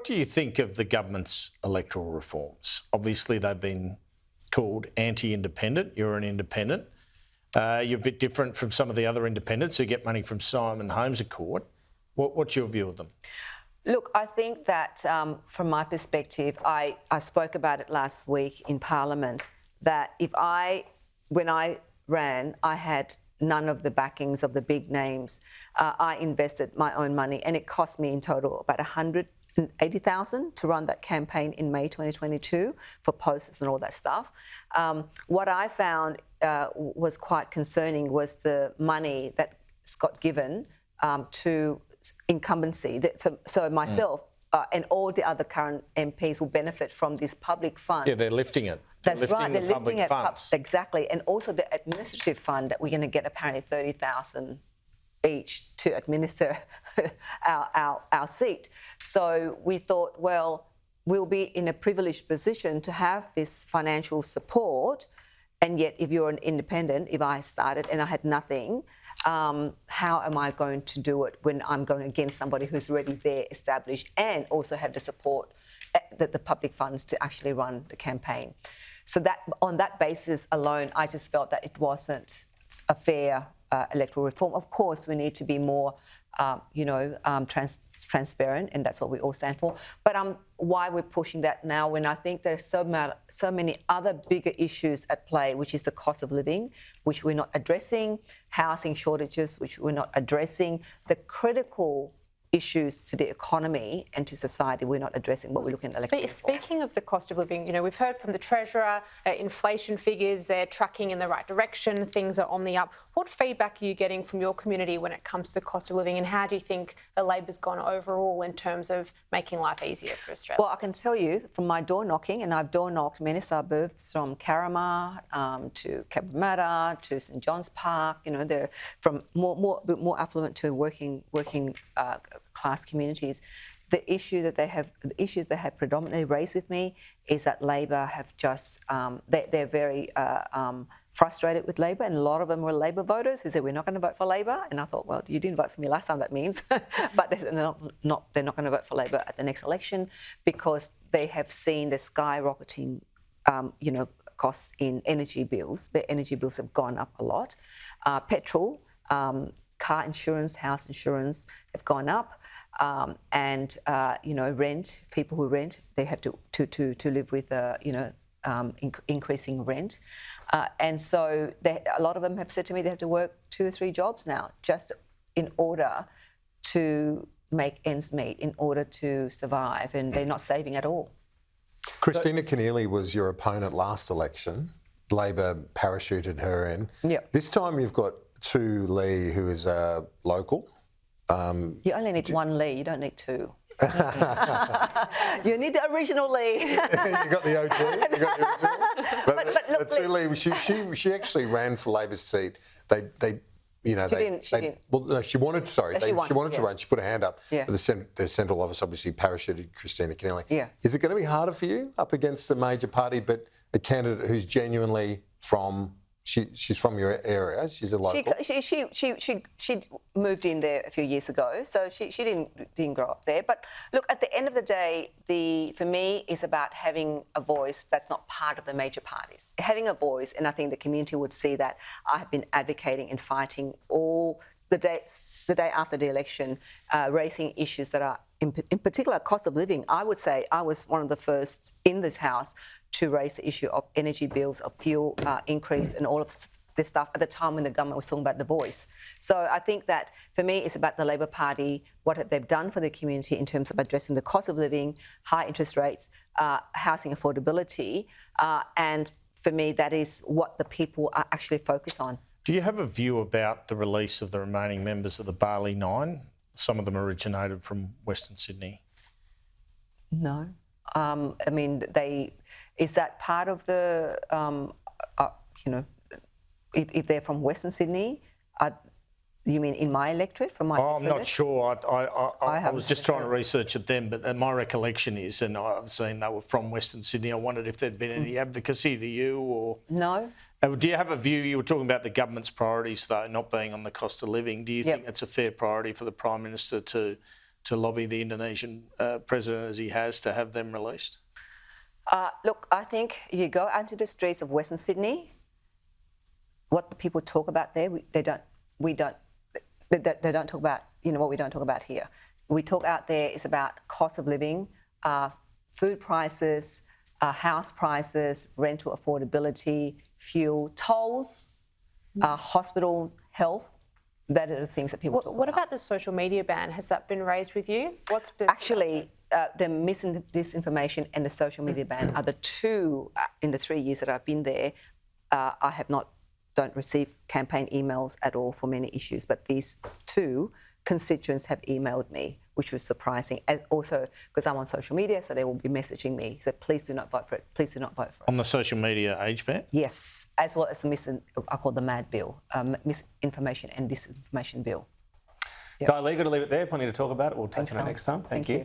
do you think of the government's electoral reforms? Obviously, they've been called anti-independent. You're an independent. You're a bit different from some of the other independents who get money from Simon Holmes Accord. What's your view of them? Look, I think that from my perspective, I spoke about it last week in Parliament, that when I ran, I had none of the backings of the big names. I invested my own money, and it cost me in total about $180,000 to run that campaign in May 2022 for posters and all that stuff. What I found was quite concerning was the money that got given to incumbency. So myself and all the other current MPs will benefit from this public fund. Yeah, they're lifting it. That's right. They're lifting it funds. Exactly, and also the administrative fund that we're going to get apparently $30,000 each to administer our seat. So we thought, well, we'll be in a privileged position to have this financial support, and yet if you're an independent, if I started and I had nothing, how am I going to do it when I'm going against somebody who's already there, established, and also have the support, the public funds to actually run the campaign? So that on that basis alone, I just felt that it wasn't a fair electoral reform. Of course, we need to be more, transparent, and that's what we all stand for. But why we're pushing that now, when I think there's so many other bigger issues at play, which is the cost of living, which we're not addressing, housing shortages, which we're not addressing, the critical issues to the economy and to society we're not addressing, what we're looking at electoral reform. Speaking of the cost of living, we've heard from the Treasurer, inflation figures, they're tracking in the right direction, things are on the up. What feedback are you getting from your community when it comes to the cost of living, and how do you think the Labor's gone overall in terms of making life easier for Australians? Well, I can tell you from my door knocking, and I've door knocked many suburbs from Carramar to Cabramatta to St John's Park, they're from more affluent to working class communities. The issues they have predominantly raised with me is that Labor have just they're very frustrated with Labor, and a lot of them were Labor voters who said we're not going to vote for Labor. And I thought, well, you didn't vote for me last time, that means, but they're not going to vote for Labor at the next election because they have seen the skyrocketing, costs in energy bills. Their energy bills have gone up a lot. Petrol, car insurance, house insurance have gone up. Rent, people who rent, they have to live with, increasing rent. And so a lot of them have said to me they have to work 2 or 3 jobs now just in order to make ends meet, in order to survive, and they're not saving at all. Christina Costello was your opponent last election. Labor parachuted her in. Yep. This time you've got Tu Lee, who is local. You only need one Lee, you don't need 2. You need the original Lee. You got the OG. You got the original. But Tu Lee, she actually ran for Labor's seat. She didn't. Well, no, she wanted. Sorry, she wanted to run. She put her hand up. Yeah. But the central office obviously parachuted Christina Costello. Yeah. Is it going to be harder for you up against a major party, but a candidate who's genuinely from? She's from your area. She's a local. She moved in there a few years ago, so she didn't grow up there. But look, at the end of the day, for me is about having a voice that's not part of the major parties. Having a voice, and I think the community would see that I have been advocating and fighting all the day after the election, raising issues that are in particular cost of living. I would say I was one of the first in this House to raise the issue of energy bills, of fuel increase, and all of this stuff at the time when the government was talking about the voice. So I think that for me, it's about the Labor Party, what they've done for the community in terms of addressing the cost of living, high interest rates, housing affordability, and for me, that is what the people are actually focused on. Do you have a view about the release of the remaining members of the Bali Nine? Some of them originated from Western Sydney. No. Is that part of the, if they're from Western Sydney, you mean in my electorate? From my I'm not sure. I was just trying to research at them, but my recollection is, and I've seen they were from Western Sydney. I wondered if there'd been any advocacy to you or... No. Do you have a view? You were talking about the government's priorities, though, not being on the cost of living. Do you think it's a fair priority for the Prime Minister to to lobby the Indonesian president as he has to have them released? Look, I think you go out into the streets of Western Sydney, what the people talk about there, they don't talk about, what we don't talk about here. We talk out there is about cost of living, food prices, house prices, rental affordability, fuel, tolls, hospitals, health. That are the things that people talk about. What about the social media ban? Has that been raised with you? Actually, the disinformation and the social media ban are the two, in the 3 years that I've been there, I don't receive campaign emails at all for many issues, but these two constituents have emailed me, which was surprising. And also, because I'm on social media, so they will be messaging me, so please do not vote for it, please do not vote for it. On the social media age ban? Yes, as well as the I call the MAD bill, misinformation and disinformation bill. Dai, got to leave it there. Plenty to talk about it. We'll touch on it next time. Thank you.